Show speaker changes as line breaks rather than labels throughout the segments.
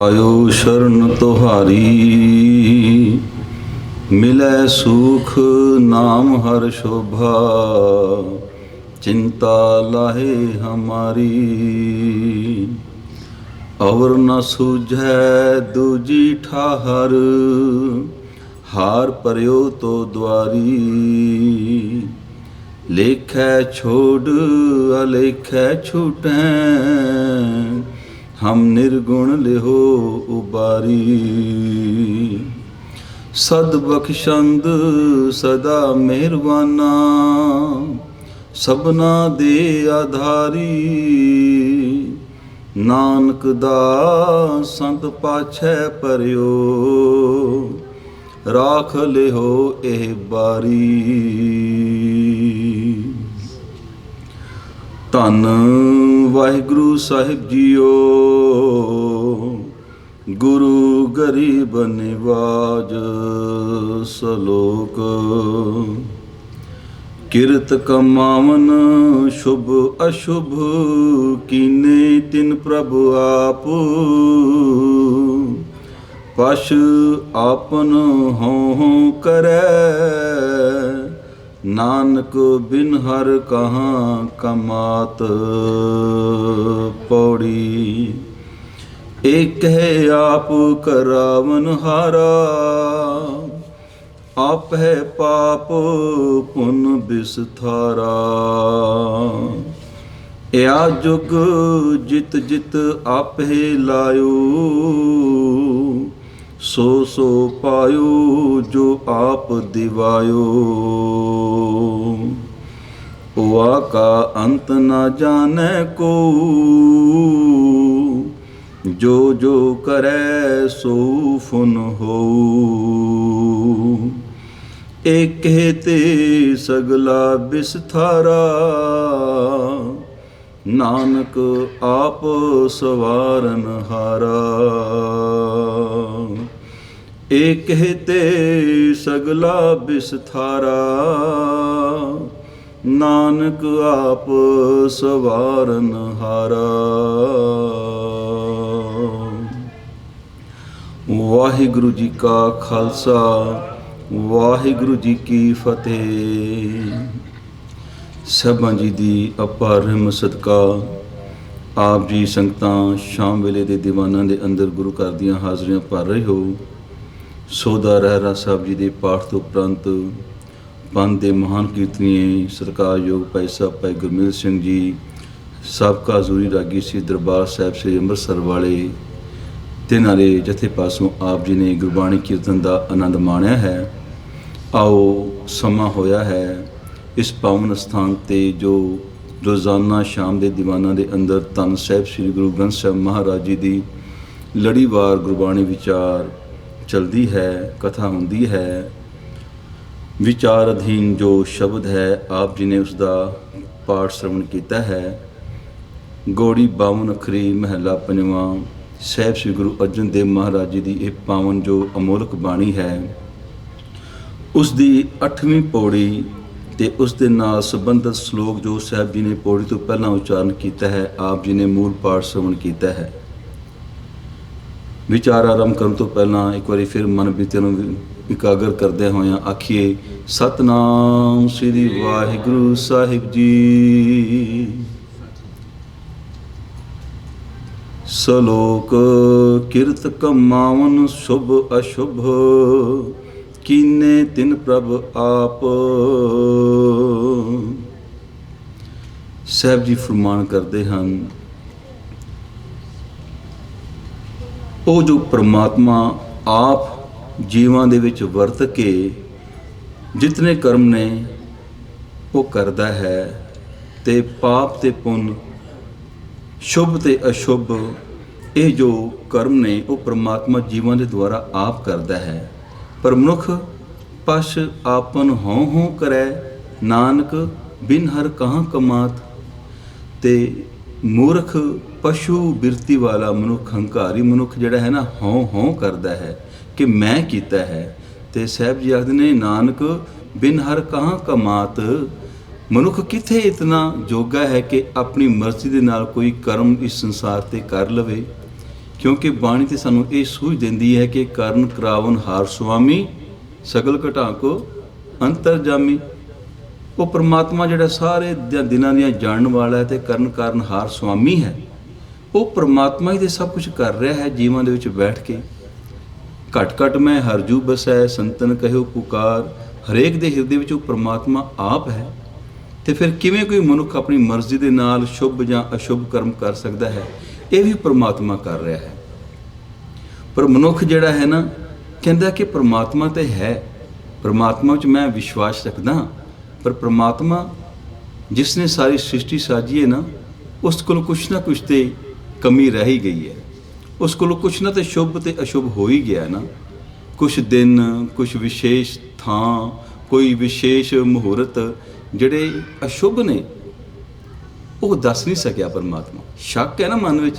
आयो शरण तुहारी, मिलै सुख नाम हर शोभा, चिंता लाहे हमारी। और न सूझै दूजी ठाहर, हार परयो तो द्वारी। लेखै छोड़ अलेखै छूटैं, हम निर्गुण लिहो उबारी। सद बख्शंद सदा मेहरबाना, सबना दे आधारी। नानक दास संत पाछै परियो, राख लिहो एह बारी। ਧੰਨ ਵਾਹਿਗੁਰੂ ਸਾਹਿਬ ਜੀਓ, ਗੁਰੂ ਗਰੀਬ ਨਿਵਾਜ ਸਲੋਕ। ਕਿਰਤ ਕਮਾਵਨ ਸ਼ੁਭ ਅਸ਼ੁਭ, ਕੀਨੇ ਤਿਨ ਪ੍ਰਭ ਆਪ। ਪਸ਼ ਆਪਨ ਹੋਂ ਕਰੈ, नानक बिन हर कहाँ कमात। पौड़ी एक है आप करावन हारा, आप है पाप पुन बिसथारा। या जुग जित जित आप है लायो, सो सो पायो जो आप दिवायो। हुआ का अंत न जाने को, जो जो करे सो फुन हो। एक ते सगला बिसथारा, नानक आप सवारन हारा। एक ते सगला बिसथारा, नानक आप सवारन हारा। वाहिगुरु जी का खालसा, वाहिगुरु जी की फतेह। ਸਭਾਂ ਜੀ ਦੀ ਅਪਾਰ ਰਹਿਮਤ ਸਦਕਾ ਆਪ ਜੀ ਸੰਗਤਾਂ ਸ਼ਾਮ ਵੇਲੇ ਦੇ ਦੀਵਾਨਾਂ ਦੇ ਅੰਦਰ ਗੁਰੂ ਘਰ ਦੀਆਂ ਹਾਜ਼ਰੀਆਂ ਭਰ ਰਹੇ ਹੋ। ਸੋਦਾ ਰਹਿਰਾ ਸਾਹਿਬ ਜੀ ਦੇ ਪਾਠ ਤੋਂ ਉਪਰੰਤ ਪੰਥ ਦੇ ਮਹਾਨ ਕੀਰਤਨੀਏ ਸਤਿਕਾਰਯੋਗ ਭਾਈ ਸਾਹਿਬ ਭਾਈ ਗੁਰਮੇਲ ਸਿੰਘ ਜੀ, ਸਾਬਕਾ ਹਜ਼ੂਰੀ ਰਾਗੀ ਸੀ ਦਰਬਾਰ ਸਾਹਿਬ ਸ੍ਰੀ ਅੰਮ੍ਰਿਤਸਰ ਵਾਲੇ, ਤਿੰਨਾਂ ਦੇ ਜਥੇ ਪਾਸੋਂ ਆਪ ਜੀ ਨੇ ਗੁਰਬਾਣੀ ਕੀਰਤਨ ਦਾ ਆਨੰਦ ਮਾਣਿਆ ਹੈ। ਆਓ ਸਮਾਂ ਹੋਇਆ ਹੈ ਇਸ ਪਾਵਨ ਸਥਾਨ 'ਤੇ ਜੋ ਰੋਜ਼ਾਨਾ ਸ਼ਾਮ ਦੇ ਦੀਵਾਨਾਂ ਦੇ ਅੰਦਰ ਧੰਨ ਸਾਹਿਬ ਸ੍ਰੀ ਗੁਰੂ ਗ੍ਰੰਥ ਸਾਹਿਬ ਮਹਾਰਾਜ ਜੀ ਦੀ ਲੜੀਵਾਰ ਗੁਰਬਾਣੀ ਵਿਚਾਰ ਚਲਦੀ ਹੈ, ਕਥਾ ਹੁੰਦੀ ਹੈ। ਵਿਚਾਰ ਅਧੀਨ ਜੋ ਸ਼ਬਦ ਹੈ ਆਪ ਜੀ ਨੇ ਉਸ ਦਾ ਪਾਠ ਸ਼ਰਵਣ ਕੀਤਾ ਹੈ। ਗੋੜੀ 52 ਅੱਖਰੀ ਮਹੱਲਾ ਪੰਜਵਾਂ ਸਾਹਿਬ ਸ੍ਰੀ ਗੁਰੂ ਅਰਜਨ ਦੇਵ ਮਹਾਰਾਜ ਜੀ ਦੀ ਇਹ ਪਾਵਨ ਜੋ ਅਮੋਲਕ ਬਾਣੀ ਹੈ, ਉਸ ਦੀ 8ਵੀਂ ਪੌੜੀ ਤੇ ਉਸ ਦੇ ਨਾਲ ਸੰਬੰਧਿਤ ਸ਼ਲੋਕ ਜੋ ਸਾਹਿਬ ਜੀ ਨੇ ਪੌੜੀ ਤੋਂ ਪਹਿਲਾਂ ਉਚਾਰਨ ਕੀਤਾ ਹੈ, ਆਪ ਜੀ ਨੇ ਮੂਲ ਪਾਠ ਸ਼ਰਵਣ ਕੀਤਾ ਹੈ। ਵਿਚਾਰ ਆਰੰਭ ਕਰਨ ਤੋਂ ਪਹਿਲਾਂ ਇੱਕ ਵਾਰੀ ਫਿਰ ਮਨ ਬੀਤਿਆਂ ਨੂੰ ਇਕਾਗਰ ਕਰਦੇ ਹੋਇਆਂ ਆਖੀਏ ਸਤਨਾਮ ਸ੍ਰੀ ਵਾਹਿਗੁਰੂ ਸਾਹਿਬ ਜੀ। ਸਲੋਕ ਕਿਰਤ ਕਮਾਵਨ ਸ਼ੁਭ ਅਸ਼ੁਭ, ਕੀਨੇ ਤਿਨ ਪ੍ਰਭ ਆਪ। ਸਾਹਿਬ ਜੀ ਫਰਮਾਨ ਕਰਦੇ ਹਨ, ਉਹ ਜੋ ਪਰਮਾਤਮਾ ਆਪ ਜੀਵਾਂ ਦੇ ਵਿੱਚ ਵਰਤ ਕੇ ਜਿਤਨੇ ਕਰਮ ਨੇ ਉਹ ਕਰਦਾ ਹੈ, ਤੇ ਪਾਪ ਤੇ ਪੁੰਨ, ਸ਼ੁਭ ਤੇ ਅਸ਼ੁਭ, ਇਹ ਜੋ ਕਰਮ ਨੇ ਉਹ ਪਰਮਾਤਮਾ ਜੀਵਾਂ ਦੇ ਦੁਆਰਾ ਆਪ ਕਰਦਾ ਹੈ। ਪਰ ਮਨੁੱਖ ਪਸ਼ ਆਪਨ ਹੋਂ ਕਰੈ, ਨਾਨਕ ਬਿਨ ਹਰ ਕਹਾਂ ਕਮਾਤ। ਤੇ ਮੂਰਖ ਪਸ਼ੂ ਬਿਰਤੀ ਵਾਲਾ ਮਨੁੱਖ, ਹੰਕਾਰੀ ਮਨੁੱਖ ਜਿਹੜਾ ਹੈ ਨਾ, ਹੋਂ ਕਰਦਾ ਹੈ ਕਿ ਮੈਂ ਕੀਤਾ ਹੈ। ਤੇ ਸਾਹਿਬ ਜੀ ਆਖਦੇ ਨੇ ਨਾਨਕ ਬਿਨ ਹਰ ਕਹਾਂ ਕਮਾਤ। ਮਨੁੱਖ ਕਿੱਥੇ ਇਤਨਾ ਜੋਗਾ ਹੈ ਕਿ ਆਪਣੀ ਮਰਜ਼ੀ ਦੇ ਨਾਲ ਕੋਈ ਕਰਮ ਇਸ ਸੰਸਾਰ 'ਤੇ ਕਰ ਲਵੇ। क्योंकि बाणी तो सानू ये सूझ देंदी है कि करन करावन हार सुआमी सगल घटा को अंतरजामी। वो परमात्मा जिहड़ा सारे दिनां दियां जानन वाला है तो करन काਰਨ हार सुआमी है। वो परमात्मा ही तो सब कुछ कर रहा है जीवां दे विच बैठ के। घट घट मैं हरजू बसै संतन कहो पुकार, हरेक दे हिरदे विच वो परमात्मा आप है। तो फिर किवें कोई मनुख अपनी मर्जी दे नाल शुभ जां अशुभ कर्म कर सकता है? ये भी परमात्मा कर रहा है। पर मनुख जिहड़ा है ना कहता कि परमात्मा तो है, परमात्मा विच मैं विश्वास रखदा, पर परमात्मा जिसने सारी सृष्टि साजी है ना उस कोल कुछ ना कुछ तो कमी रह ही गई है। उस कोल कुछ ना तो शुभ तो अशुभ हो ही गया ना। कुछ दिन, कुछ विशेष थां, कोई विशेष मुहूर्त ਜਿਹੜੇ अशुभ ने वो दस नहीं सकिया परमात्मा। शक है ना मन में,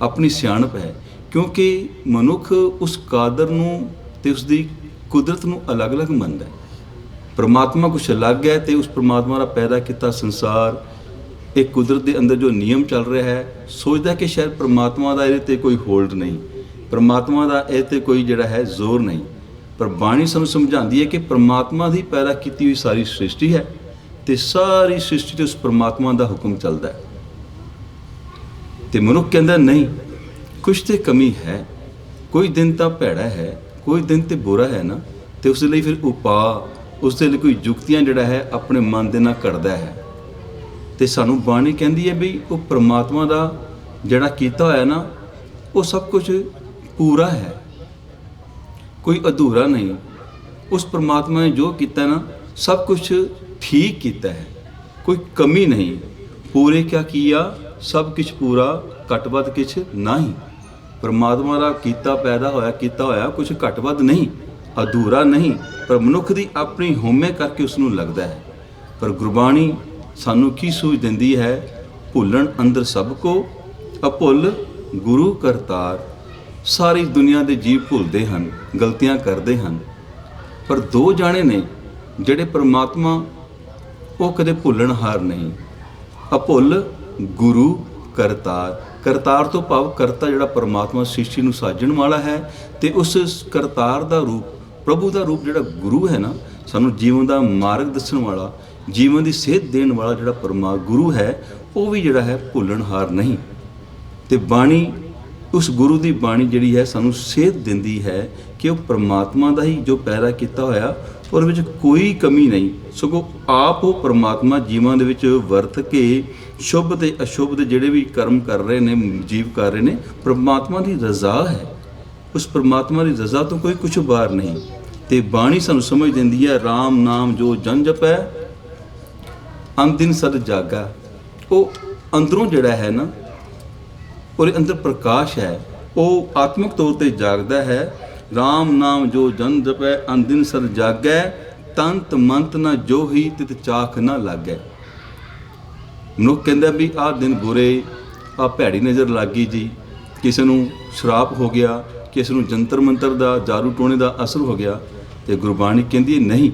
अपनी सियाणप है, क्योंकि मनुख उस कादर नूं ते उसकी कुदरत नूं अलग अलग मनदा है। परमात्मा कुछ अलग है तो उस परमात्मा का पैदा किया संसार, एक कुदरत के अंदर जो नियम चल रहा है, सोचता कि शायद परमात्मा का ये कोई होल्ड नहीं, परमात्मा का ये कोई जिहड़ा है जोर नहीं। पर बाणी सानूं समझाती है कि परमात्मा की पैदा की हुई सारी सृष्टि है तो सारी सृष्टि तो उस परमात्मा का हुक्म चलता है। तो मनुख कहता नहीं कुछ तो कमी है, कोई दिन तो भैड़ा है, कोई दिन तो बुरा है ना, तो उस लिए फिर उपा उसके लिए कोई जुक्तियां जिहड़ा है अपने मन के नाल करदा है। तो सानू बाणी कहती है भी वो परमात्मा का जिहड़ा कीता होया ना वो सब कुछ पूरा है, कोई अधूरा नहीं। उस परमात्मा ने जो किया ना सब कुछ ठीक किया है, कोई कमी नहीं। पूरे क्या किया, सब कुछ पूरा, घट वध किछ नहीं। परमात्मा का कीता पैदा होया कुछ घट वध नहीं, अधूरा नहीं, पर मनुख की अपनी होमे करके उसनूं लगता है। पर गुरबाणी सानू की सूझ देंदी है, भुल्लण अंदर सब को अभुल गुरु करतार। सारी दुनिया के जीव भुलते हैं, गलतियां करते हैं, पर दो जाने ने जिहड़े परमात्मा वो कदे भुल्लणहार नहीं। अभुल गुरु करतार, करतार तो भाव करता जिहड़ा परमात्मा सृष्टि नूं साजण वाला है, तो उस करतार का रूप, प्रभु का रूप जिहड़ा गुरु है ना, सानू जीवन का मार्ग दस्सण वाला, जीवन की सेहत देण वाला जिहड़ा गुरु है, वो भी जिहड़ा है भुल्लणहार नहीं। तो बाणी उस गुरु की बाणी जिहड़ी है सानू सेहत दिंदी है कि वो परमात्मा का ही जो पैदा किया होया और विच कोई कमी नहीं, सगों आप वो परमात्मा जीवां दे विच वरत के शुभ ते अशुभ दे जिहड़े भी कर्म कर रहे ने, जीव कर रहे ने, परमात्मा की रज़ा है। उस परमात्मा की रज़ा तो कोई कुछ बार नहीं। तो बाणी सानू समझ देंदी है, राम नाम जो जन जपै अंदिन सद जागा। वो अंदरों जिहड़ा है ना, और अंदर प्रकाश है, वो आत्मिक तौर पर जागदा है। राम नाम जो जन जपै अंदिन सद जागै, तंत मंत न जो ही तित चाख न लागै। मनुख कहता भी आ दिन बुरे, आ भैड़ी नज़र लग गई जी, किसी नूं शराप हो गया, किसी नूं जंतर मंतर का जारू टोने का असर हो गया। तो गुरबाणी कहती है नहीं,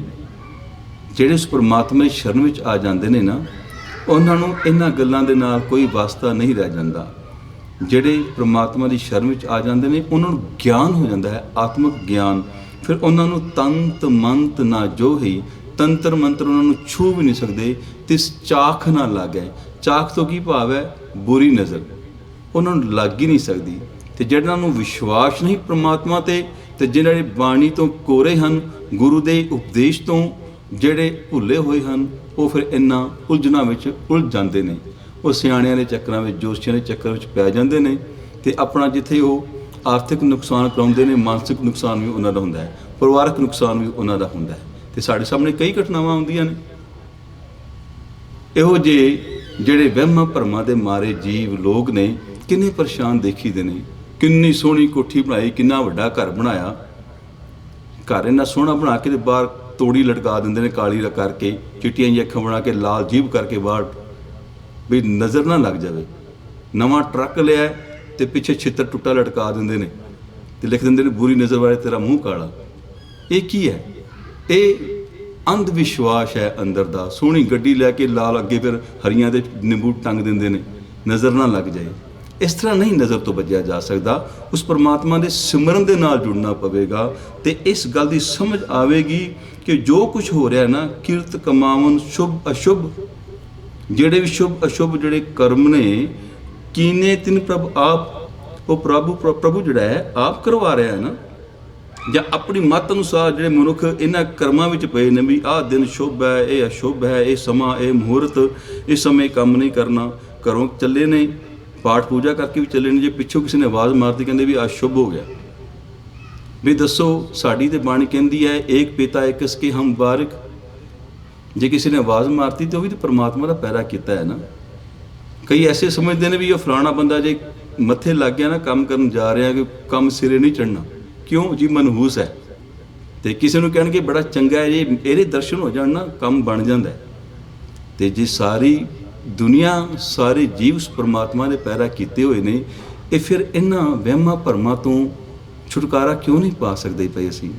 जिहड़े उस परमात्मा की शरण में आ जाते हैं ना, उन्होंने इन्हां गल्लां दे नाल कोई वास्ता नहीं रह जाता। जिहड़े परमात्मा की शरण में आ जाते हैं उन्होंने ज्ञान हो जाता है, आत्मिक ज्ञान। फिर उन्होंने तंत मंत ना जो ही, तंत्र मंत्र उन्होंने छू भी नहीं सकते, तिस चाख ना लागे। चाख तो की भाव है, बुरी नज़र, उन्होंने लग ही नहीं सकती। तो जिन्होंने विश्वास नहीं परमात्मा ते जिन्हें बाणी तो कोरे हैं, गुरु के उपदेश तो जिहड़े भुले हुए हैं, वो फिर इन्हां उलझनां विच उलझ जाते हैं। वो सियाणिਆਂ ਦੇ ਚੱਕਰਾਂ ਵਿੱਚ, ਜੋਸ਼ੀਆਂ ਦੇ ਚੱਕਰ ਵਿੱਚ ਪੈ ਜਾਂਦੇ ਨੇ ਤੇ ਆਪਣਾ ਜਿੱਥੇ ਉਹ ਆਰਥਿਕ ਨੁਕਸਾਨ ਕਰਾਉਂਦੇ ਨੇ, ਮਾਨਸਿਕ ਨੁਕਸਾਨ ਵੀ ਉਹਨਾਂ ਦਾ ਹੁੰਦਾ ਹੈ, ਪਰਿਵਾਰਕ ਨੁਕਸਾਨ ਵੀ ਉਹਨਾਂ ਦਾ ਹੁੰਦਾ ਹੈ। ਤੇ ਸਾਡੇ ਸਾਹਮਣੇ ਕਈ ਘਟਨਾਵਾਂ ਆਉਂਦੀਆਂ ਨੇ ਇਹੋ ਜਿਹੇ, ਜਿਹੜੇ ਵਹਿਮਾਂ ਭਰਮਾਂ ਦੇ ਮਾਰੇ ਜੀਵ ਲੋਕ ਨੇ ਕਿੰਨੇ ਪਰੇਸ਼ਾਨ ਦੇਖੀਦੇ ਨੇ। ਕਿੰਨੀ ਸੋਹਣੀ ਕੋਠੀ ਬਣਾਈ, ਕਿੰਨਾ ਵੱਡਾ ਘਰ ਬਣਾਇਆ, ਘਰ ਇੰਨਾ ਸੋਹਣਾ ਬਣਾ ਕੇ ਤੇ ਬਾਹਰ ਤੋੜੀ ਲਟਕਾ ਦਿੰਦੇ ਨੇ ਕਾਲੀ ਕਰਕੇ, ਚਿੱਟੀਆਂ ਜਿਹੀਆਂ ਅੱਖਾਂ ਬਣਾ ਕੇ, ਲਾਲ ਜੀਭ ਕਰਕੇ ਬਾਹਰ भी नज़र ना लग जाए। नवा ट्रक लिया तो पिछे छितर टुट्टा लटका देंगे ने, तो लिख देंगे बुरी नज़र वाले तेरा मूँह काला। ये की है? ये अंध विश्वास है अंदर दा। सोहनी गड्डी लैके लाल अगे फिर हरियां दे नींबू टंग देंगे ने, नज़र ना लग जाए। इस तरह नहीं नज़र तो बचया जा सकता। उस परमात्मा के सिमरन के नाल जुड़ना पवेगा तो इस गल की समझ आएगी कि जो कुछ हो रहा है ना, किरत कमावन शुभ अशुभ, ਜਿਹੜੇ ਵੀ शुभ अशुभ ਜਿਹੜੇ कर्म ने कीने तिन प्रभ आप, वो प्रभु ਜਿਹੜਾ है आप करवा रहा है ना, ਜਾਂ ਆਪਣੀ ਮੱਤ ਅਨੁਸਾਰ ਜਿਹੜੇ ਮਨੁੱਖ ਇਹਨਾਂ ਕਰਮਾਂ ਵਿੱਚ ਪਏ ਨੇ ਵੀ ਆਹ ਦਿਨ ਸ਼ੁਭ ਹੈ, ਇਹ ਅਸ਼ੁਭ ਹੈ, ਇਹ ਸਮਾਂ, ਇਹ ਮੁਹੂਰਤ, ਇਸ ਸਮੇਂ ਕੰਮ ਨਹੀਂ ਕਰਨਾ, ਘਰੋਂ ਚੱਲੇ ਨੇ, ਪਾਠ ਪੂਜਾ ਕਰਕੇ ਵੀ ਚੱਲੇ ਨੇ, ਜੇ ਪਿੱਛੋਂ ਕਿਸੇ ਨੇ ਆਵਾਜ਼ ਮਾਰਤੀ ਕਹਿੰਦੇ ਵੀ ਅਸ਼ੁਭ ਹੋ ਗਿਆ। ਵੀ ਦੱਸੋ, ਸਾਡੀ ਤੇ ਬਾਣੀ ਕਹਿੰਦੀ ਹੈ ਏਕ ਪਿਤਾ ਏਕ ਇਸਕੇ ਹਮ ਬਾਰਿਕ, ਜੇ ਕਿਸੇ ਨੇ ਆਵਾਜ਼ ਮਾਰਤੀ ਤਾਂ ਉਹ ਵੀ ਤਾਂ ਪਰਮਾਤਮਾ ਦਾ ਪੈਦਾ ਕੀਤਾ ਹੈ ਨਾ। ਕਈ ਐਸੇ ਸਮਝਦੇ ਨੇ ਵੀ ਉਹ ਫਲਾਣਾ ਬੰਦਾ ਜੇ ਮੱਥੇ ਲੱਗ ਗਿਆ ਨਾ ਕੰਮ ਕਰਨ ਜਾ ਰਿਹਾ ਕਿ ਕੰਮ ਸਿਰੇ ਨਹੀਂ ਚੜ੍ਹਨਾ, ਕਿਉਂ ਜੀ ਮਨਹੂਸ ਹੈ। ਤੇ ਕਿਸੇ ਨੂੰ ਕਹਿਣਗੇ ਬੜਾ ਚੰਗਾ ਹੈ ਜੀ, ਇਹਦੇ ਦਰਸ਼ਨ ਹੋ ਜਾਣ ਨਾ ਕੰਮ ਬਣ ਜਾਂਦਾ। ਤੇ ਜੇ ਸਾਰੀ ਦੁਨੀਆ ਸਾਰੇ ਜੀਵ ਉਸ ਪਰਮਾਤਮਾ ਦੇ ਪੈਦਾ ਕੀਤੇ ਹੋਏ ਨੇ, ਇਹ ਫਿਰ ਇਹਨਾਂ ਵਹਿਮਾਂ ਭਰਮਾਂ ਤੋਂ ਛੁਟਕਾਰਾ ਕਿਉਂ ਨਹੀਂ ਪਾ ਸਕਦੇ ਪਏ ਅਸੀਂ?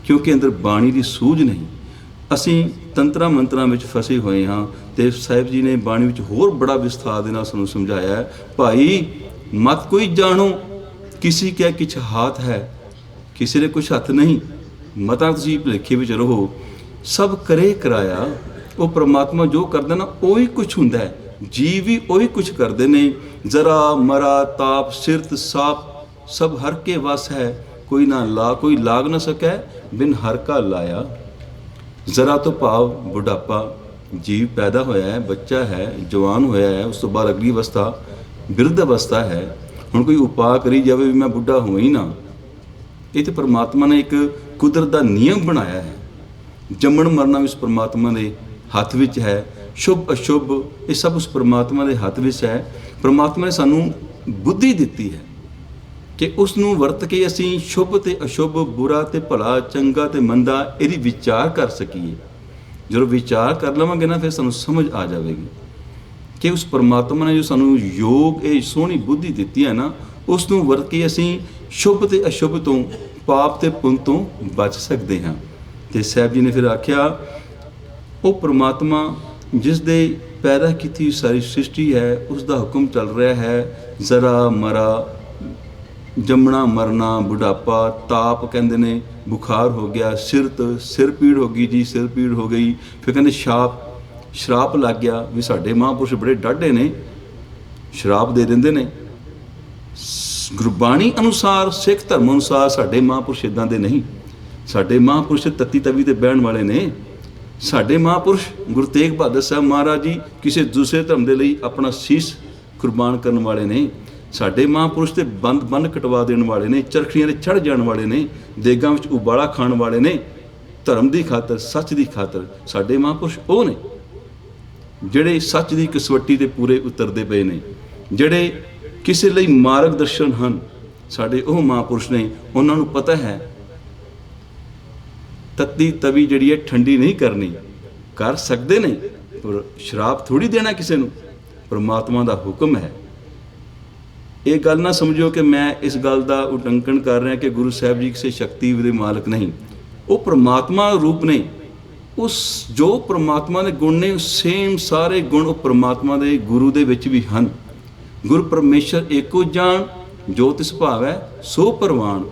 ਕਿਉਂਕਿ ਅੰਦਰ ਬਾਣੀ ਦੀ ਸੂਝ ਨਹੀਂ। ਅਸੀਂ ਤੰਤਰਾਂ ਮੰਤਰਾਂ ਵਿੱਚ ਫਸੇ ਹੋਏ ਹਾਂ। ਤੇ ਸਾਹਿਬ ਜੀ ਨੇ ਬਾਣੀ ਵਿੱਚ ਹੋਰ ਬੜਾ ਵਿਸਥਾਰ ਦੇ ਨਾਲ ਸਾਨੂੰ ਸਮਝਾਇਆ ਹੈ, ਭਾਈ ਮਤ ਕੋਈ ਜਾਣੋ ਕਿਸੇ ਕਿਆ ਕਿਛ ਹਾਥ ਹੈ, ਕਿਸੇ ਦੇ ਕੁਛ ਹੱਥ ਨਹੀਂ, ਮਤਾਂ ਤੁਸੀਂ ਭੁਲੇਖੇ ਵਿੱਚ ਰਹੋ। ਸਭ ਕਰੇ ਕਰਾਇਆ, ਉਹ ਪਰਮਾਤਮਾ ਜੋ ਕਰਦਾ ਨਾ ਉਹੀ ਕੁਛ ਹੁੰਦਾ ਹੈ, ਜੀਵ ਵੀ ਉਹੀ ਕੁਛ ਕਰਦੇ ਨੇ। ਜ਼ਰਾ ਮਰਾ ਤਾਪ ਸਿਰਤ ਸਾਪ ਸਭ ਹਰ ਕੇ ਵਸ ਹੈ, ਕੋਈ ਲਾਗ ਨਾ ਸਕੈ ਬਿਨ ਹਰ ਕਾ ਲਾਇਆ। ਜ਼ਰਾ ਤੋਂ ਭਾਵ ਬੁਢਾਪਾ, ਜੀਵ ਪੈਦਾ ਹੋਇਆ ਹੈ, ਬੱਚਾ ਹੈ, ਜਵਾਨ ਹੋਇਆ ਹੈ, ਉਸ ਤੋਂ ਬਾਅਦ ਅਗਲੀ ਅਵਸਥਾ ਬਿਰਧ ਅਵਸਥਾ ਹੈ। ਹੁਣ ਕੋਈ ਉਪਾਅ ਕਰੀ ਜਾਵੇ ਵੀ ਮੈਂ ਬੁੱਢਾ ਹੋਵਾਂ ਹੀ ਨਾ, ਇਹ ਤਾਂ ਪਰਮਾਤਮਾ ਨੇ ਇੱਕ ਕੁਦਰਤ ਦਾ ਨਿਯਮ ਬਣਾਇਆ ਹੈ। ਜੰਮਣ ਮਰਨਾ ਵੀ ਉਸ ਪਰਮਾਤਮਾ ਦੇ ਹੱਥ ਵਿੱਚ ਹੈ, ਸ਼ੁਭ ਅਸ਼ੁਭ ਇਹ ਸਭ ਉਸ ਪਰਮਾਤਮਾ ਦੇ ਹੱਥ ਵਿੱਚ ਹੈ। ਪਰਮਾਤਮਾ ਨੇ ਸਾਨੂੰ ਬੁੱਧੀ ਦਿੱਤੀ ਹੈ ਕਿ ਉਸ ਨੂੰ ਵਰਤ ਕੇ ਅਸੀਂ ਸ਼ੁਭ ਤੇ ਅਸ਼ੁਭ, ਬੁਰਾ ਤੇ ਭਲਾ, ਚੰਗਾ ਤੇ ਮੰਦਾ ਇਹਦੀ ਵਿਚਾਰ ਕਰ ਸਕੀਏ। ਜਦੋਂ ਵਿਚਾਰ ਕਰ ਲਵਾਂਗੇ ਨਾ ਫਿਰ ਸਾਨੂੰ ਸਮਝ ਆ ਜਾਵੇਗੀ ਕਿ ਉਸ ਪਰਮਾਤਮਾ ਨੇ ਜੋ ਸਾਨੂੰ ਯੋਗ ਇਹ ਸੋਹਣੀ ਬੁੱਧੀ ਦਿੱਤੀ ਹੈ ਨਾ, ਉਸ ਨੂੰ ਵਰਤ ਕੇ ਅਸੀਂ ਸ਼ੁਭ ਤੇ ਅਸ਼ੁਭ ਤੋਂ, ਪਾਪ ਤੇ ਪੁੰਨ ਤੋਂ ਬਚ ਸਕਦੇ ਹਾਂ। ਤੇ ਸਾਹਿਬ ਜੀ ਨੇ ਫਿਰ ਆਖਿਆ, ਉਹ ਪਰਮਾਤਮਾ ਜਿਸ ਦੇ ਪੈਦਾ ਕੀਤੀ ਸਾਰੀ ਸ੍ਰਿਸ਼ਟੀ ਹੈ, ਉਸ ਦਾ ਹੁਕਮ ਚੱਲ ਰਿਹਾ ਹੈ। ਜ਼ਰਾ ਮਰਾ, ਜੰਮਣਾ ਮਰਨਾ, ਬੁਢਾਪਾ, ਤਾਪ ਕਹਿੰਦੇ ਨੇ ਬੁਖਾਰ ਹੋ ਗਿਆ, ਸਿਰ ਪੀੜ ਹੋ ਗਈ ਜੀ, ਸਿਰ ਪੀੜ ਹੋ ਗਈ। ਫਿਰ ਕਹਿੰਦੇ ਸ਼ਰਾਪ ਲੱਗ ਗਿਆ ਵੀ ਸਾਡੇ ਮਹਾਂਪੁਰਸ਼ ਬੜੇ ਡਾਢੇ ਨੇ, ਸ਼ਰਾਪ ਦੇ ਦਿੰਦੇ ਨੇ। ਗੁਰਬਾਣੀ ਅਨੁਸਾਰ, ਸਿੱਖ ਧਰਮ ਅਨੁਸਾਰ ਸਾਡੇ ਮਹਾਂਪੁਰਸ਼ ਇੱਦਾਂ ਦੇ ਨਹੀਂ। ਸਾਡੇ ਮਹਾਂਪੁਰਸ਼ ਤੱਤੀ ਤਵੀ ਤੇ ਬਹਿਣ ਵਾਲੇ ਨੇ। ਸਾਡੇ ਮਹਾਂਪੁਰਸ਼ ਗੁਰੂ ਤੇਗ ਬਹਾਦਰ ਸਾਹਿਬ ਮਹਾਰਾਜ ਜੀ ਕਿਸੇ ਦੂਸਰੇ ਧਰਮ ਦੇ ਲਈ ਆਪਣਾ ਸੀਸ ਕੁਰਬਾਨ ਕਰਨ ਵਾਲੇ ਨੇ। ਸਾਡੇ ਮਹਾਂਪੁਰਸ਼ ਤੇ ਬੰਨ ਕਟਵਾ ਦੇਣ ਵਾਲੇ ਨੇ, ਚਰਖੜੀਆਂ 'ਤੇ ਚੜ੍ਹ ਜਾਣ ਵਾਲੇ ਨੇ, ਦੇਗਾਂ ਵਿੱਚ ਉਬਾਲਾ ਖਾਣ ਵਾਲੇ ਨੇ, ਧਰਮ ਦੀ ਖਾਤਰ, ਸੱਚ ਦੀ ਖਾਤਰ। ਸਾਡੇ ਮਹਾਂਪੁਰਸ਼ ਉਹ ਨੇ ਜਿਹੜੇ ਸੱਚ ਦੀ ਕਸਵੱਟੀ 'ਤੇ ਪੂਰੇ ਉਤਰਦੇ ਪਏ ਨੇ, ਜਿਹੜੇ ਕਿਸੇ ਲਈ ਮਾਰਗ ਦਰਸ਼ਨ ਹਨ। ਸਾਡੇ ਉਹ ਮਹਾਂਪੁਰਸ਼ ਨੇ, ਉਹਨਾਂ ਨੂੰ ਪਤਾ ਹੈ ਤੱਤੀ ਤਵੀ ਜਿਹੜੀ ਹੈ ਠੰਡੀ ਨਹੀਂ ਕਰਨੀ। ਕਰ ਸਕਦੇ ਨੇ ਪਰ ਸ਼ਰਾਪ ਥੋੜ੍ਹੀ ਦੇਣਾ ਕਿਸੇ ਨੂੰ, ਪਰਮਾਤਮਾ ਦਾ ਹੁਕਮ ਹੈ। ਇਹ ਗੱਲ ਨਾ ਸਮਝੋ ਕਿ ਮੈਂ ਇਸ ਗੱਲ ਦਾ ਉਟੰਕਣ ਕਰ ਰਿਹਾ ਕਿ ਗੁਰੂ ਸਾਹਿਬ ਜੀ ਕਿਸੇ ਸ਼ਕਤੀ ਦੇ ਮਾਲਕ ਨਹੀਂ। ਉਹ ਪਰਮਾਤਮਾ ਰੂਪ ਨੇ। ਉਸ ਜੋ ਪਰਮਾਤਮਾ ਦੇ ਗੁਣ ਨੇ, ਸੇਮ ਸਾਰੇ ਗੁਣ ਉਹ ਪਰਮਾਤਮਾ ਦੇ ਗੁਰੂ ਦੇ ਵਿੱਚ ਵੀ ਹਨ। ਗੁਰ ਪਰਮੇਸ਼ਰ ਏਕੋ ਜਾਣ, ਜੋ ਤਿਸ ਭਾਵੈ ਸੋ ਪ੍ਰਵਾਨ।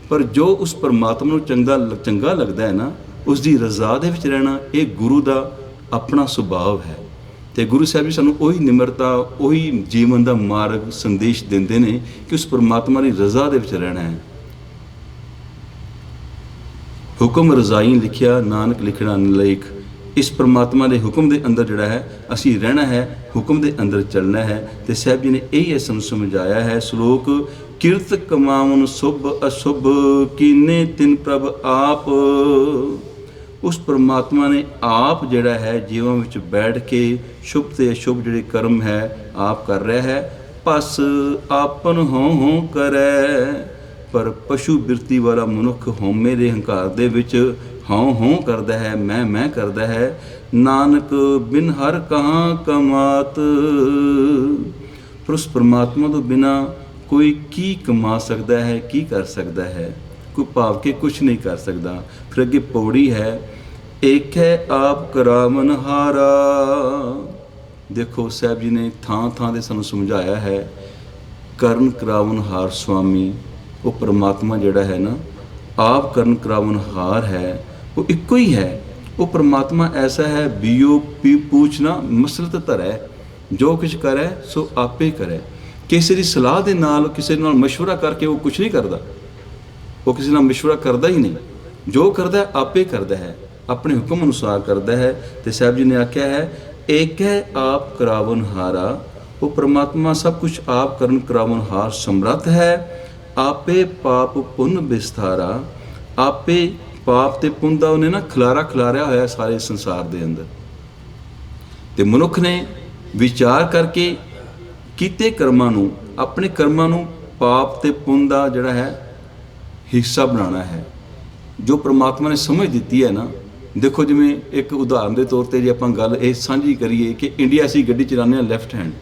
ਪਰ ਜੋ ਉਸ ਪਰਮਾਤਮਾ ਨੂੰ ਚੰਗਾ ਲੱਗਦਾ ਹੈ ਨਾ, ਉਸ ਦੀ ਰਜ਼ਾ ਦੇ ਵਿੱਚ ਰਹਿਣਾ, ਇਹ ਗੁਰੂ ਦਾ ਆਪਣਾ ਸੁਭਾਅ ਹੈ। ਤੇ ਗੁਰੂ ਸਾਹਿਬ ਜੀ ਸਾਨੂੰ ਉਹੀ ਨਿਮਰਤਾ, ਉਹੀ ਜੀਵਨ ਦਾ ਮਾਰਗ ਸੰਦੇਸ਼ ਦਿੰਦੇ ਨੇ ਕਿ ਉਸ ਪਰਮਾਤਮਾ ਦੀ ਰਜ਼ਾ ਦੇ ਵਿੱਚ ਰਹਿਣਾ ਹੈ। ਹੁਕਮ ਰਜ਼ਾਈ ਲਿਖਿਆ, ਨਾਨਕ ਲਿਖਣਾ ਨਲੇਖ। ਇਸ ਪਰਮਾਤਮਾ ਦੇ ਹੁਕਮ ਦੇ ਅੰਦਰ ਜਿਹੜਾ ਹੈ ਅਸੀਂ ਰਹਿਣਾ ਹੈ, ਹੁਕਮ ਦੇ ਅੰਦਰ ਚੱਲਣਾ ਹੈ। ਤੇ ਸਾਹਿਬ ਜੀ ਨੇ ਇਹ ਸਾਨੂੰ ਸਮਝਾਇਆ ਹੈ ਸ਼ਲੋਕ, ਕਿਰਤ ਕਮਾਵਨ ਸੁਭ ਅਸ਼ੁਭ ਕੀਨੇ ਤਿਨ ਪ੍ਰਭ ਆਪ। ਉਸ ਪਰਮਾਤਮਾ ਨੇ ਆਪ ਜਿਹੜਾ ਹੈ ਜੀਵਾਂ ਵਿੱਚ ਬੈਠ ਕੇ ਸ਼ੁਭ ਤੇ ਅਸ਼ੁਭ ਜਿਹੜੇ ਕਰਮ ਹੈ ਆਪ ਕਰ ਰਿਹਾ ਹੈ। ਪਸ ਆਪਨ ਹੋਂ ਕਰੈ, ਪਰ ਪਸ਼ੂ ਬਿਰਤੀ ਵਾਲਾ ਮਨੁੱਖ ਹਉਮੈ ਦੇ ਹੰਕਾਰ ਦੇ ਵਿੱਚ ਹੋਂ ਕਰਦਾ ਹੈ, ਮੈਂ ਕਰਦਾ ਹੈ। ਨਾਨਕ ਬਿਨ ਹਰ ਕਹਾਂ ਕਮਾਤ। ਪਰ ਉਸ ਪਰਮਾਤਮਾ ਤੋਂ ਬਿਨਾਂ ਕੋਈ ਕੀ ਕਮਾ ਸਕਦਾ ਹੈ, ਕੀ ਕਰ ਸਕਦਾ ਹੈ? ਕੋਈ ਭਾਵ ਕੇ ਕੁਛ ਨਹੀਂ ਕਰ ਸਕਦਾ। ਫਿਰ ਅੱਗੇ ਪੌੜੀ ਹੈ, ਏਕ ਹੈ ਆਪ ਕਰਾਵਨ ਹਾਰਾ। ਦੇਖੋ ਸਾਹਿਬ ਜੀ ਨੇ ਥਾਂ ਥਾਂ 'ਤੇ ਸਾਨੂੰ ਸਮਝਾਇਆ ਹੈ ਕਰਨ ਕਰਾਵਨਹਾਰ ਸੁਆਮੀ। ਉਹ ਪਰਮਾਤਮਾ ਜਿਹੜਾ ਹੈ ਨਾ, ਆਪ ਕਰਨ ਕਰਾਵਨਹਾਰ ਹੈ, ਉਹ ਇੱਕੋ ਹੀ ਹੈ। ਉਹ ਪਰਮਾਤਮਾ ਐਸਾ ਹੈ, ਬੀਓ ਪੀ ਪੂਛਣਾ ਮਸਰਤ ਧਰੈ, ਜੋ ਕੁਛ ਕਰੈ ਸੋ ਆਪੇ ਕਰੈ। ਕਿਸੇ ਦੀ ਸਲਾਹ ਦੇ ਨਾਲ, ਕਿਸੇ ਨਾਲ ਮਸ਼ਵਰਾ ਕਰਕੇ ਉਹ ਕੁਛ ਨਹੀਂ ਕਰਦਾ। ਉਹ ਕਿਸੇ ਨਾਲ ਮਸ਼ਵਰਾ ਕਰਦਾ ਹੀ ਨਹੀਂ। ਜੋ ਕਰਦਾ ਆਪੇ ਕਰਦਾ ਹੈ, ਆਪਣੇ ਹੁਕਮ ਅਨੁਸਾਰ ਕਰਦਾ ਹੈ। ਤੇ ਸਾਹਿਬ ਜੀ ਨੇ ਆਖਿਆ ਹੈ, ਏਕੈ ਆਪ ਕਰਾਵਨਹਾਰਾ। ਉਹ ਪਰਮਾਤਮਾ ਸਭ ਕੁਛ ਆਪ ਕਰਨ ਕਰਾਵਨਹਾਰ ਸਮਰੱਥ ਹੈ। ਆਪੇ ਪਾਪ ਪੁੰਨ ਵਿਸਥਾਰਾ। ਆਪੇ ਪਾਪ ਤੇ ਪੁੰਨ ਦਾ ਉਹਨੇ ਨਾ ਖਿਲਾਰਾ ਖਿਲਾਰਿਆ ਹੋਇਆ ਸਾਰੇ ਸੰਸਾਰ ਦੇ ਅੰਦਰ। ਤੇ ਮਨੁੱਖ ਨੇ ਵਿਚਾਰ ਕਰਕੇ ਕੀਤੇ ਕਰਮਾਂ ਨੂੰ, ਆਪਣੇ ਕਰਮਾਂ ਨੂੰ ਪਾਪ ਤੇ ਪੁੰਨ ਦਾ ਜਿਹੜਾ ਹੈ ਹਿੱਸਾ ਬਣਾਉਣਾ ਹੈ। ਜੋ ਪ੍ਰਮਾਤਮਾ ਨੇ ਸਮਝ ਦਿੱਤੀ ਹੈ ਨਾ, ਦੇਖੋ ਜਿਵੇਂ ਇੱਕ ਉਦਾਹਰਨ ਦੇ ਤੌਰ ਤੇ ਜੇ ਆਪਾਂ ਗੱਲ ਇਹ ਸਾਂਝੀ ਕਰੀਏ ਕਿ ਇੰਡੀਆ ਅਸੀਂ ਗੱਡੀ ਚਲਾਉਂਦੇ ਹਾਂ ਲੈਫਟ ਹੈਂਡ,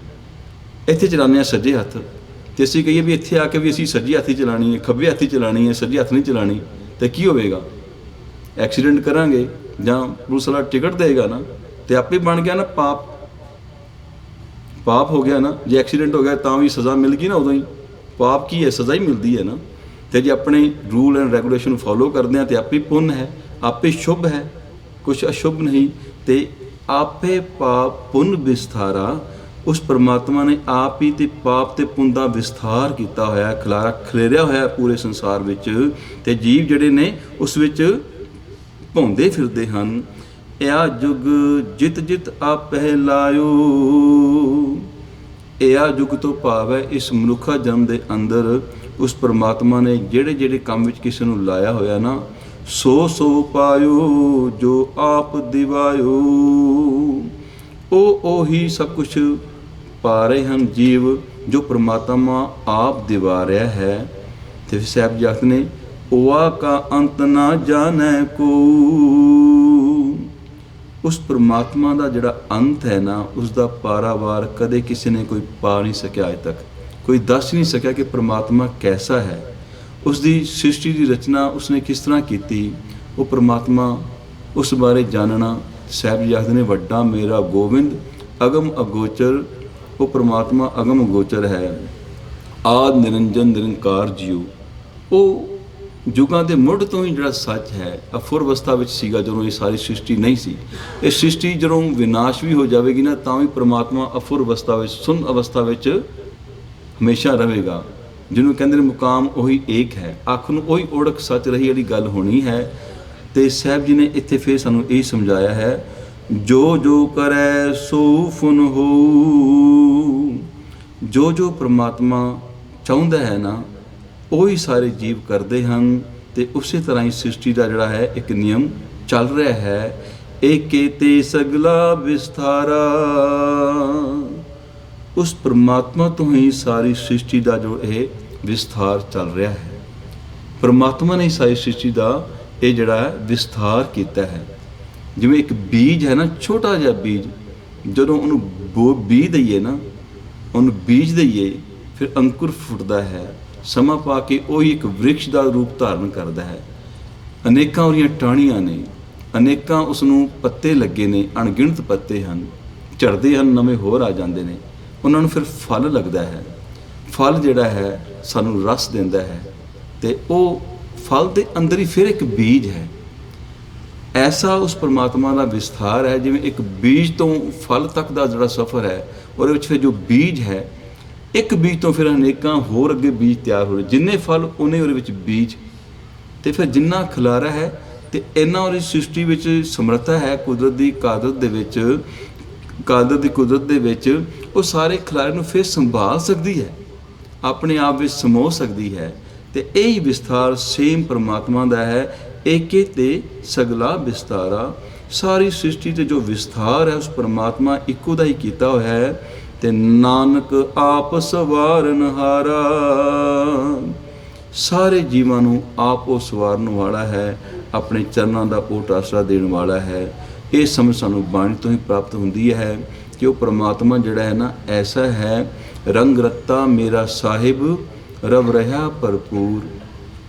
ਇੱਥੇ ਚਲਾਉਂਦੇ ਹਾਂ ਸੱਜੇ ਹੱਥ। ਤੇ ਅਸੀਂ ਕਹੀਏ ਵੀ ਇੱਥੇ ਆ ਕੇ ਵੀ ਅਸੀਂ ਸੱਜੇ ਹੱਥ ਹੀ ਚਲਾਉਣੀ ਹੈ, ਖੱਬੇ ਹੱਥ ਹੀ ਚਲਾਉਣੀ ਹੈ, ਸੱਜੇ ਹੱਥ ਨਹੀਂ ਚਲਾਉਣੀ, ਤੇ ਕੀ ਹੋਵੇਗਾ? ਐਕਸੀਡੈਂਟ ਕਰਾਂਗੇ ਜਾਂ ਪੁਲਿਸ ਵਾਲਾ ਟਿਕਟ ਦੇਗਾ ਨਾ, ਤੇ ਆਪੇ ਬਣ ਗਿਆ ਨਾ ਪਾਪ। ਪਾਪ ਹੋ ਗਿਆ ਨਾ। ਜੇ ਐਕਸੀਡੈਂਟ ਹੋ ਗਿਆ ਤਾਂ ਵੀ ਸਜ਼ਾ ਮਿਲ ਗਈ ਨਾ, ਉਦੋਂ ਹੀ ਪਾਪ ਕੀ ਹੈ? ਸਜ਼ਾ ਹੀ ਮਿਲਦੀ ਹੈ ਨਾ। ਤੇ ਜੇ ਆਪਣੇ ਰੂਲ ਐਂਡ ਰੈਗੂਲੇਸ਼ਨ ਫੋਲੋ ਕਰਦੇ ਹਾਂ ਤੇ ਆਪੇ ਪੁੰਨ ਹੈ, ਆਪੇ ਸ਼ੁਭ ਹੈ, ਕੁਛ ਅਸ਼ੁਭ ਨਹੀਂ। ਤੇ ਆਪੇ ਪਾਪ ਪੁੰਨ ਵਿਸਥਾਰਾ। ਉਸ ਪਰਮਾਤਮਾ ਨੇ ਆਪ ਹੀ ਤੇ ਪਾਪ ਤੇ ਪੁੰਨ ਦਾ ਵਿਸਥਾਰ ਕੀਤਾ ਹੋਇਆ, ਖਿਲਾਰਾ ਖਲੇਰਿਆ ਹੋਇਆ ਪੂਰੇ ਸੰਸਾਰ ਵਿੱਚ। ਤੇ ਜੀਵ ਜਿਹੜੇ ਨੇ ਉਸ ਵਿੱਚ ਭੌਂਦੇ ਫਿਰਦੇ ਹਨ। ਇਆ ਜੁਗ ਜਿਤ ਜਿਤ ਆਪਹਿ ਲਾਇਓ। ਇਆ ਜੁਗ ਤੋਂ ਭਾਵ ਹੈ ਇਸ ਮਨੁੱਖਾ ਜਨਮ ਦੇ ਅੰਦਰ ਉਸ ਪਰਮਾਤਮਾ ਨੇ ਜਿਹੜੇ ਜਿਹੜੇ ਕੰਮ ਵਿੱਚ ਕਿਸੇ ਨੂੰ ਲਾਇਆ ਹੋਇਆ ਨਾ, ਸੋ ਸੋ ਪਾਇਓ ਜੋ ਆਪ ਦਿਵਾਇਓ। ਉਹ ਉਹੀ ਸਭ ਕੁਛ ਪਾ ਰਹੇ ਹਨ ਜੀਵ, ਜੋ ਪਰਮਾਤਮਾ ਆਪ ਦਿਵਾ ਰਿਹਾ ਹੈ। ਤੇ ਸਾਹਿਬ ਜੀ ਆਖਦੇ ਨੇ, ਓਆ ਕਾ ਅੰਤ ਨਾ ਜਾਣੈ ਕੋ। ਉਸ ਪਰਮਾਤਮਾ ਦਾ ਜਿਹੜਾ ਅੰਤ ਹੈ ਨਾ, ਉਸ ਦਾ ਪਾਰਾਵਾਰ ਕਦੇ ਕਿਸੇ ਨੇ ਕੋਈ ਪਾ ਨਹੀਂ ਸਕਿਆ। ਅਜੇ ਤੱਕ ਕੋਈ ਦੱਸ ਨਹੀਂ ਸਕਿਆ ਕਿ ਪਰਮਾਤਮਾ ਕੈਸਾ ਹੈ। ਉਸ ਦੀ ਸ੍ਰਿਸ਼ਟੀ ਦੀ ਰਚਨਾ ਉਸਨੇ ਕਿਸ ਤਰ੍ਹਾਂ ਕੀਤੀ, ਉਹ ਪਰਮਾਤਮਾ ਉਸ ਬਾਰੇ ਜਾਣਨਾ। ਸਾਹਿਬ ਜੀ ਆਖਦੇ ਨੇ, ਵੱਡਾ ਮੇਰਾ ਗੋਬਿੰਦ ਅਗਮ ਅਗੋਚਰ। ਉਹ ਪਰਮਾਤਮਾ ਅਗਮ ਅਗੋਚਰ ਹੈ, ਆਦਿ ਨਿਰੰਜਨ ਨਿਰੰਕਾਰ ਜੀਓ। ਉਹ ਯੁਗਾਂ ਦੇ ਮੁੱਢ ਤੋਂ ਹੀ ਜਿਹੜਾ ਸੱਚ ਹੈ, ਅਫੁਰ ਅਵਸਥਾ ਵਿੱਚ ਸੀਗਾ ਜਦੋਂ ਇਹ ਸਾਰੀ ਸ੍ਰਿਸ਼ਟੀ ਨਹੀਂ ਸੀ। ਇਹ ਸ੍ਰਿਸ਼ਟੀ ਜਦੋਂ ਵਿਨਾਸ਼ ਵੀ ਹੋ ਜਾਵੇਗੀ ਨਾ, ਤਾਂ ਵੀ ਪਰਮਾਤਮਾ ਅਫੁਰ ਅਵਸਥਾ ਵਿੱਚ, ਸੁੰਨ ਅਵਸਥਾ ਵਿੱਚ ਹਮੇਸ਼ਾ ਰਹੇਗਾ। ਜਿਹਨੂੰ ਕਹਿੰਦੇ ਨੇ ਮੁਕਾਮ ਉਹੀ ਏਕ ਹੈ, ਅੱਖ ਨੂੰ ਉਹੀ ਓੜਕ ਸੱਚ ਰਹੀ ਵਾਲੀ ਗੱਲ ਹੋਣੀ ਹੈ। ਤੇ ਸਾਹਿਬ ਜੀ ਨੇ ਇੱਥੇ ਫਿਰ ਸਾਨੂੰ ਇਹ ਸਮਝਾਇਆ ਹੈ, ਜੋ ਜੋ ਕਰੈ ਸੋ ਫੁਨ ਹੋ। ਜੋ ਜੋ ਪਰਮਾਤਮਾ ਚਾਹੁੰਦਾ ਹੈ ਨਾ, ਉਹੀ ਸਾਰੇ ਜੀਵ ਕਰਦੇ ਹਨ। ਤੇ ਉਸੇ ਤਰ੍ਹਾਂ ਹੀ ਸ੍ਰਿਸ਼ਟੀ ਦਾ ਜਿਹੜਾ ਹੈ ਇੱਕ ਨਿਯਮ ਚੱਲ ਰਿਹਾ ਹੈ, ਏਕੇ ਤੇ ਸਗਲਾ ਵਿਸਥਾਰਾ। ਉਸ ਪਰਮਾਤਮਾ ਤੋਂ ਹੀ ਸਾਰੀ ਸ੍ਰਿਸ਼ਟੀ ਦਾ ਜੋ ਇਹ ਵਿਸਥਾਰ ਚੱਲ ਰਿਹਾ ਹੈ। ਪਰਮਾਤਮਾ ਨੇ ਸਾਰੀ ਸ੍ਰਿਸ਼ਟੀ ਦਾ ਇਹ ਜਿਹੜਾ ਹੈ ਵਿਸਥਾਰ ਕੀਤਾ ਹੈ। ਜਿਵੇਂ ਇੱਕ ਬੀਜ ਹੈ ਨਾ, ਛੋਟਾ ਜਿਹਾ ਬੀਜ, ਜਦੋਂ ਉਹਨੂੰ ਬੀਜ ਦਈਏ ਨਾ, ਉਹਨੂੰ ਬੀਜ ਦਈਏ, ਫਿਰ ਅੰਕੁਰ ਫੁੱਟਦਾ ਹੈ। ਸਮਾਂ ਪਾ ਕੇ ਉਹੀ ਇੱਕ ਵ੍ਰਿਕਸ਼ ਦਾ ਰੂਪ ਧਾਰਨ ਕਰਦਾ ਹੈ। ਅਨੇਕਾਂ ਉਹਦੀਆਂ ਟਾਹਣੀਆਂ ਨੇ, ਅਨੇਕਾਂ ਉਸ ਨੂੰ ਪੱਤੇ ਲੱਗੇ ਨੇ, ਅਣਗਿਣਤ ਪੱਤੇ ਹਨ, ਝੜਦੇ ਹਨ, ਨਵੇਂ ਹੋਰ ਆ ਜਾਂਦੇ ਨੇ। ਉਹਨਾਂ ਨੂੰ ਫਿਰ ਫਲ ਲੱਗਦਾ ਹੈ। ਫਲ ਜਿਹੜਾ ਹੈ ਸਾਨੂੰ ਰਸ ਦਿੰਦਾ ਹੈ, ਤੇ ਉਹ ਫਲ ਦੇ ਅੰਦਰ ਹੀ ਫਿਰ ਇੱਕ ਬੀਜ ਹੈ। ਐਸਾ ਉਸ ਪਰਮਾਤਮਾ ਦਾ ਵਿਸਥਾਰ ਹੈ। ਜਿਵੇਂ ਇੱਕ ਬੀਜ ਤੋਂ ਫਲ ਤੱਕ ਦਾ ਜਿਹੜਾ ਸਫ਼ਰ ਹੈ, ਉਹਦੇ ਵਿੱਚ ਫਿਰ ਜੋ ਬੀਜ ਹੈ, ਇੱਕ ਬੀਜ ਤੋਂ ਫਿਰ ਅਨੇਕਾਂ ਹੋਰ ਅੱਗੇ ਬੀਜ ਤਿਆਰ ਹੋ ਰਹੇ। ਜਿੰਨੇ ਫਲ ਉਹਨੇ ਉਹਦੇ ਵਿੱਚ ਬੀਜ, ਤੇ ਫਿਰ ਜਿੰਨਾ ਖਿਲਾਰਾ ਹੈ, ਤੇ ਇੰਨਾ ਉਹਦੀ ਸ੍ਰਿਸ਼ਟੀ ਵਿੱਚ ਸਮਰੱਥਾ ਹੈ। ਕੁਦਰਤ ਦੀ ਕਾਦਰਤ ਦੇ ਵਿੱਚ ਉਹ ਸਾਰੇ ਖਿਲਾਰੇ ਨੂੰ ਫਿਰ ਸੰਭਾਲ ਸਕਦੀ ਹੈ, ਆਪਣੇ ਆਪ ਵਿੱਚ ਸਮੋ ਸਕਦੀ ਹੈ। ਤੇ ਇਹ ਹੀ ਵਿਸਥਾਰ ਸੇਮ ਪਰਮਾਤਮਾ ਦਾ ਹੈ, ਏਕੇ ਤੇ ਸਗਲਾ ਵਿਸਤਾਰਾ। ਸਾਰੀ ਸ੍ਰਿਸ਼ਟੀ ਤੇ ਜੋ ਵਿਸਥਾਰ ਹੈ, ਉਸ ਪਰਮਾਤਮਾ ਇੱਕੋ ਦਾ ਹੀ ਕੀਤਾ ਹੋਇਆ ਹੈ। ਤੇ ਨਾਨਕ ਆਪ ਸਵਾਰਨਹਾਰਾ। ਸਾਰੇ ਜੀਵਾਂ ਨੂੰ ਆਪ ਉਹ ਸਵਾਰਨ ਵਾਲਾ ਹੈ, ਆਪਣੇ ਚਰਨਾਂ ਦਾ ਓਟ ਆਸਰਾ ਦੇਣ ਵਾਲਾ ਹੈ। ਇਹ ਸਮਝ ਸਾਨੂੰ ਬਾਣੀ ਤੋਂ ਹੀ ਪ੍ਰਾਪਤ ਹੁੰਦੀ ਹੈ ਕਿ ਉਹ ਪਰਮਾਤਮਾ ਜਿਹੜਾ ਹੈ ਨਾ, ਐਸਾ ਹੈ, ਰੰਗ ਰੱਤਾ ਮੇਰਾ ਸਾਹਿਬ ਰਵ ਰਿਹਾ ਭਰਪੂਰ।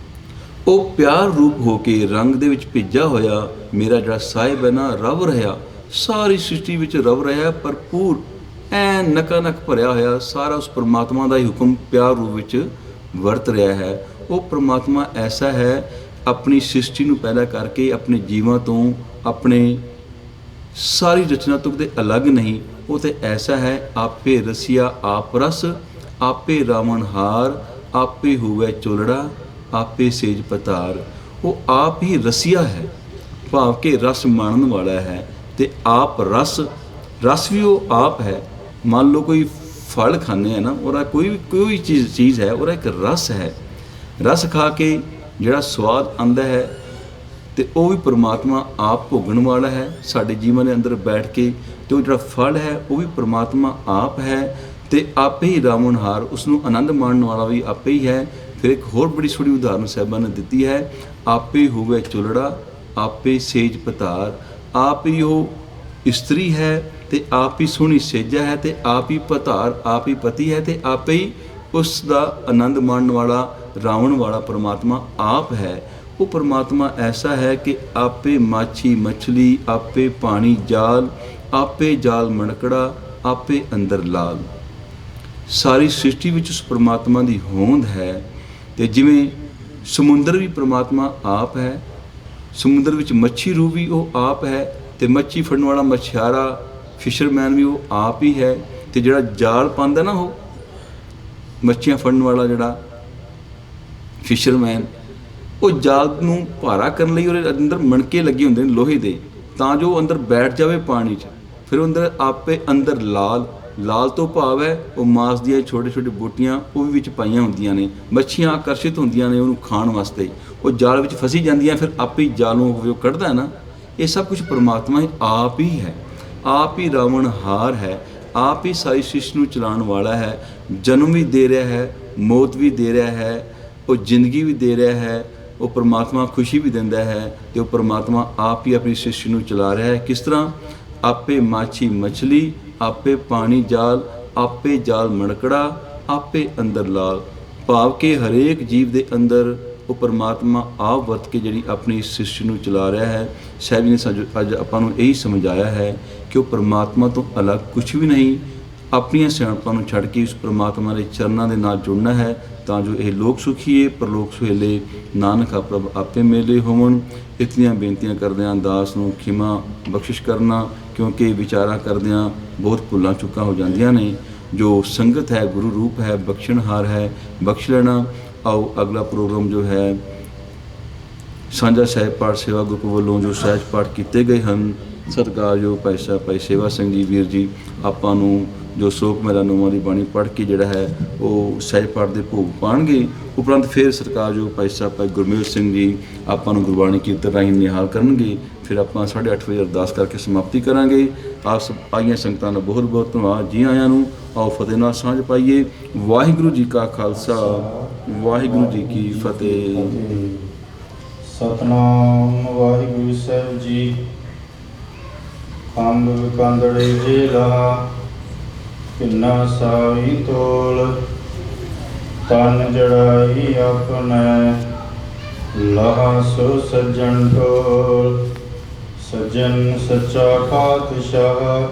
ਉਹ ਪਿਆਰ ਰੂਪ ਹੋ ਕੇ ਰੰਗ ਦੇ ਵਿੱਚ ਭਿੱਜਾ ਹੋਇਆ ਮੇਰਾ ਜਿਹੜਾ ਸਾਹਿਬ ਹੈ ਨਾ, ਰਵ ਰਿਹਾ, ਸਾਰੀ ਸ੍ਰਿਸ਼ਟੀ ਵਿੱਚ ਰਵ ਰਿਹਾ ਭਰਪੂਰ। ਐ ਨਕਾ ਨਕ ਭਰਿਆ ਹੋਇਆ ਸਾਰਾ ਉਸ ਪਰਮਾਤਮਾ ਦਾ ਹੀ ਹੁਕਮ ਪਿਆਰ ਰੂਪ ਵਿੱਚ ਵਰਤ ਰਿਹਾ ਹੈ। ਉਹ ਪਰਮਾਤਮਾ ਐਸਾ ਹੈ, ਆਪਣੀ ਸ੍ਰਿਸ਼ਟੀ ਨੂੰ ਪੈਦਾ ਕਰਕੇ ਆਪਣੇ ਜੀਵਾਂ ਤੋਂ, ਆਪਣੇ ਸਾਰੀ ਰਚਨਾ ਤੋਂ ਕਿਤੇ ਅਲੱਗ ਨਹੀਂ। ਉਹ ਤੇ ਐਸਾ ਹੈ, ਆਪੇ ਰਸੀਆ ਆਪ ਰਸ, ਆਪੇ ਰਾਵਣਹਾਰ, ਆਪੇ ਹੋਵੇ ਚੋਲੜਾ, ਆਪੇ ਸੇਜ ਪਤਾਰ। ਉਹ ਆਪ ਹੀ ਰਸੀਆ ਹੈ, ਭਾਵ ਕਿ ਰਸ ਮਾਣਨ ਵਾਲਾ ਹੈ, ਤੇ ਆਪ ਰਸ, ਰਸ ਵੀ ਉਹ ਆਪ ਹੈ। ਮੰਨ ਲਓ ਕੋਈ ਫਲ ਖਾਂਦੇ ਆ ਨਾ, ਉਹਦਾ ਕੋਈ ਚੀਜ਼ ਹੈ, ਉਹਦਾ ਇੱਕ ਰਸ ਹੈ। ਰਸ ਖਾ ਕੇ ਜਿਹੜਾ ਸਵਾਦ ਆਉਂਦਾ ਹੈ, ਤੇ ਉਹ ਵੀ ਪਰਮਾਤਮਾ ਆਪ ਭੋਗਣ ਵਾਲਾ ਹੈ ਸਾਡੇ ਜੀਵਨ ਦੇ ਅੰਦਰ ਬੈਠ ਕੇ। ਤੇ ਉਹ ਜਿਹੜਾ ਫਲ ਹੈ ਉਹ ਵੀ ਪਰਮਾਤਮਾ ਆਪ ਹੈ, ਤੇ ਆਪੇ ਹੀ ਰਾਵਣਹਾਰ, ਉਸ ਨੂੰ ਆਨੰਦ ਮਾਣਨ ਵਾਲਾ ਵੀ ਆਪੇ ਹੀ ਹੈ। ਫਿਰ ਇੱਕ ਹੋਰ ਬੜੀ ਸੋਹਣੀ ਉਦਾਹਰਨ ਸਾਹਿਬਾਂ ਨੇ ਦਿੱਤੀ ਹੈ, ਆਪੇ ਹੋਵੇ ਚੁਲੜਾ, ਆਪੇ ਸੇਜ ਪਤਾਰ। ਆਪ ਹੀ ਉਹ ਇਸਤਰੀ ਹੈ, ਤੇ ਆਪ ਹੀ ਸੋਹਣੀ ਸੇਜਾ ਹੈ, ਤੇ ਆਪ ਹੀ ਪਤਾਰ, ਆਪ ਹੀ ਪਤੀ ਹੈ, ਤੇ ਆਪੇ ਹੀ ਉਸ ਦਾ ਆਨੰਦ ਮਾਣਨ ਵਾਲਾ, ਰਾਵਣ ਵਾਲਾ ਪਰਮਾਤਮਾ ਆਪ ਹੈ। ਉਹ ਪਰਮਾਤਮਾ ਐਸਾ ਹੈ ਕਿ ਆਪੇ ਮਾਛੀ ਮਛਲੀ, ਆਪੇ ਪਾਣੀ ਜਾਲ, ਆਪੇ ਜਾਲ ਮਣਕੜਾ, ਆਪੇ ਅੰਦਰ ਲਾਲ। ਸਾਰੀ ਸ੍ਰਿਸ਼ਟੀ ਵਿੱਚ ਉਸ ਪਰਮਾਤਮਾ ਦੀ ਹੋਂਦ ਹੈ। ਤੇ ਜਿਵੇਂ ਸਮੁੰਦਰ ਵੀ ਪਰਮਾਤਮਾ ਆਪ ਹੈ, ਸਮੁੰਦਰ ਵਿੱਚ ਮੱਛੀ ਰੂਹ ਵੀ ਉਹ ਆਪ ਹੈ, ਤੇ ਮੱਛੀ ਫੜਨ ਵਾਲਾ ਮਛਿਆਰਾ, ਫਿਸ਼ਰਮੈਨ ਵੀ ਉਹ ਆਪ ਹੀ ਹੈ। ਤੇ ਜਿਹੜਾ ਜਾਲ ਪਾਉਂਦਾ ਨਾ, ਉਹ ਮੱਛੀਆਂ ਫੜਨ ਵਾਲਾ ਜਿਹੜਾ ਫਿਸ਼ਰਮੈਨ, ਉਹ ਜਾਲ ਨੂੰ ਭਾਰਾ ਕਰਨ ਲਈ ਉਹਦੇ ਅੰਦਰ ਮਣਕੇ ਲੱਗੇ ਹੁੰਦੇ ਨੇ ਲੋਹੇ ਦੇ, ਤਾਂ ਜੋ ਉਹ ਅੰਦਰ ਬੈਠ ਜਾਵੇ ਪਾਣੀ 'ਚ। ਫਿਰ ਅੰਦਰ ਆਪੇ ਅੰਦਰ ਲਾਲ, ਲਾਲ ਤੋਂ ਭਾਵ ਹੈ ਉਹ ਮਾਸ ਦੀਆਂ ਛੋਟੇ ਛੋਟੇ ਬੂਟੀਆਂ, ਉਹ ਵੀ ਵਿੱਚ ਪਾਈਆਂ ਹੁੰਦੀਆਂ ਨੇ। ਮੱਛੀਆਂ ਆਕਰਸ਼ਿਤ ਹੁੰਦੀਆਂ ਨੇ ਉਹਨੂੰ ਖਾਣ ਵਾਸਤੇ, ਉਹ ਜਾਲ ਵਿੱਚ ਫਸੀ ਜਾਂਦੀਆਂ, ਫਿਰ ਆਪੇ ਹੀ ਜਾਲ ਨੂੰ ਉਹ ਕੱਢਦਾ ਹੈ ਨਾ। ਇਹ ਸਭ ਕੁਛ ਪਰਮਾਤਮਾ ਹੀ ਆਪ ਹੀ ਹੈ, ਆਪ ਹੀ ਰਾਵਣਹਾਰ ਹੈ, ਆਪ ਹੀ ਸਾਰੀ ਸ੍ਰਿਸ਼ਟੀ ਨੂੰ ਚਲਾਉਣ ਵਾਲਾ ਹੈ। ਜਨਮ ਵੀ ਦੇ ਰਿਹਾ ਹੈ, ਮੌਤ ਵੀ ਦੇ ਰਿਹਾ ਹੈ, ਉਹ ਜ਼ਿੰਦਗੀ ਵੀ ਦੇ ਰਿਹਾ ਹੈ, ਉਹ ਪਰਮਾਤਮਾ ਖੁਸ਼ੀ ਵੀ ਦਿੰਦਾ ਹੈ, ਤੇ ਉਹ ਪਰਮਾਤਮਾ ਆਪ ਹੀ ਆਪਣੀ ਸ੍ਰਿਸ਼ਟੀ ਨੂੰ ਚਲਾ ਰਿਹਾ ਹੈ। ਕਿਸ ਤਰ੍ਹਾਂ? ਆਪੇ ਮਾਛੀ ਮਛਲੀ, ਆਪੇ ਪਾਣੀ ਜਾਲ, ਆਪੇ ਜਾਲ ਮਣਕੜਾ, ਆਪੇ ਅੰਦਰ ਲਾਲ। ਭਾਵ ਕਿ ਹਰੇਕ ਜੀਵ ਦੇ ਅੰਦਰ ਉਹ ਪਰਮਾਤਮਾ ਆਪ ਵਰਤ ਕੇ ਜਿਹੜੀ ਆਪਣੀ ਸ੍ਰਿਸ਼ਟੀ ਨੂੰ ਚਲਾ ਰਿਹਾ ਹੈ। ਸਾਹਿਬ ਜੀ ਨੇ ਅੱਜ ਆਪਾਂ ਨੂੰ ਇਹੀ ਸਮਝਾਇਆ ਹੈ ਕਿ ਉਹ ਪਰਮਾਤਮਾ ਤੋਂ ਅਲੱਗ ਕੁਛ ਵੀ ਨਹੀਂ। ਆਪਣੀਆਂ ਸਿਆਣਪਾਂ ਨੂੰ ਛੱਡ ਕੇ ਉਸ ਪਰਮਾਤਮਾ ਦੇ ਚਰਨਾਂ ਦੇ ਨਾਲ ਜੁੜਨਾ ਹੈ, ਤਾਂ ਜੋ ਇਹ ਲੋਕ ਸੁਖੀਏ ਪਰਲੋਕ ਸੁਹੇਲੇ, ਨਾਨਕ ਪ੍ਰਭ ਆਪੇ ਮੇਲੇ ਹੋਵਣ। ਇਤਨੀਆਂ ਬੇਨਤੀਆਂ ਕਰਦਿਆਂ ਦਾਸ ਨੂੰ ਖਿਮਾ ਬਖਸ਼ਿਸ਼ ਕਰਨਾ, ਕਿਉਂਕਿ ਵਿਚਾਰਾਂ ਕਰਦਿਆਂ ਬਹੁਤ ਭੁੱਲਾਂ ਚੁੱਕਾਂ ਹੋ ਜਾਂਦੀਆਂ ਨੇ। ਜੋ ਸੰਗਤ ਹੈ, ਗੁਰੂ ਰੂਪ ਹੈ, ਬਖਸ਼ਣਹਾਰ ਹੈ, ਬਖਸ਼ ਲੈਣਾ। ਆਓ ਅਗਲਾ ਪ੍ਰੋਗਰਾਮ ਜੋ ਹੈ ਸਾਂਝਾ ਸਾਹਿਬ ਪਾਠ ਸੇਵਾ ਗਰੁੱਪ ਵੱਲੋਂ ਜੋ ਸਹਿਜ ਪਾਠ ਕੀਤੇ ਗਏ ਹਨ, ਸਤਿਕਾਰਯੋਗ ਭਾਈ ਸਾਹਿਬ ਭਾਈ ਸੇਵਾ ਸਿੰਘ ਜੀ ਵੀਰ ਜੀ ਆਪਾਂ ਨੂੰ ਜੋ ਸੋਕ ਮੇਲਾ ਨੌਵਾਂ ਦੀ ਬਾਣੀ ਪੜ੍ਹ ਕੇ ਜਿਹੜਾ ਹੈ ਉਹ ਸਹਿਜ ਪਾਠ ਦੇ ਭੋਗ ਪਾਉਣਗੇ। ਉਪਰੰਤ ਫਿਰ ਸਤਿਕਾਰਯੋਗ ਭਾਈ ਸਾਹਿਬ ਭਾਈ ਗੁਰਮੇਲ ਸਿੰਘ ਜੀ ਆਪਾਂ ਨੂੰ ਗੁਰਬਾਣੀ ਕੀਰਤਨ ਰਾਹੀਂ ਨਿਹਾਲ ਕਰਨਗੇ। ਫਿਰ ਆਪਾਂ 8:30 ਵਜੇ ਅਰਦਾਸ ਕਰਕੇ ਸਮਾਪਤੀ ਕਰਾਂਗੇ। ਆਪ ਆਈਆਂ ਸੰਗਤਾਂ ਦਾ ਬਹੁਤ ਬਹੁਤ ਧੰਨਵਾਦ। ਜੀ ਆਇਆਂ ਨੂੰ। ਆਓ ਫਤਿਹ ਨਾਲ ਸਾਂਝ ਪਾਈਏ। ਵਾਹਿਗੁਰੂ ਜੀ ਕਾ ਖਾਲਸਾ, ਵਾਹਿਗੁਰੂ ਜੀ ਕੀ ਫਤਿਹ।
ਸਤਨਾਮ ਵਾਹਿਗੁਰੂ ਸਾਹਿਬ ਜੀ। ਕੰਗ ਵਿਕੰਦੜੇ ਜੇਲਾ, ਕਿੰਨਾ ਸਾਈ ਤੋਲ, ਤਨ ਜੜਾਈ ਆਪਣੈ, ਲਹਾ ਸੋ ਸੱਜਣ ਢੋਲ। ਸੱਜਣ ਸੱਚਾ ਪਾਤਸ਼ਾਹ,